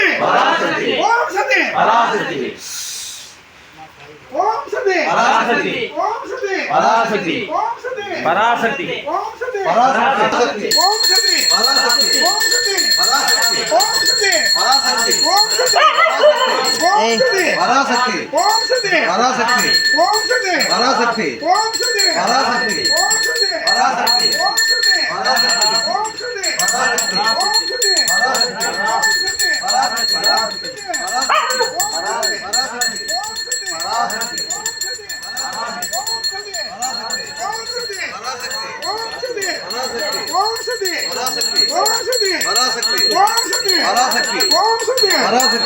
Om Shakti Parashakti Om Shakti Parashakti Om Shakti Parashakti Om Shakti Parashakti Om Shakti Parashakti Om Shakti Parashakti Om Shakti Parashakti Om Shakti Parashakti Om Shakti Om Shakti Parashakti Om Shakti Parashakti Om Shakti Parashakti Om Shakti Parashakti Om Shakti Parashakti Om Shakti Parashakti Om Shakti Parashakti Om Shakti Parashakti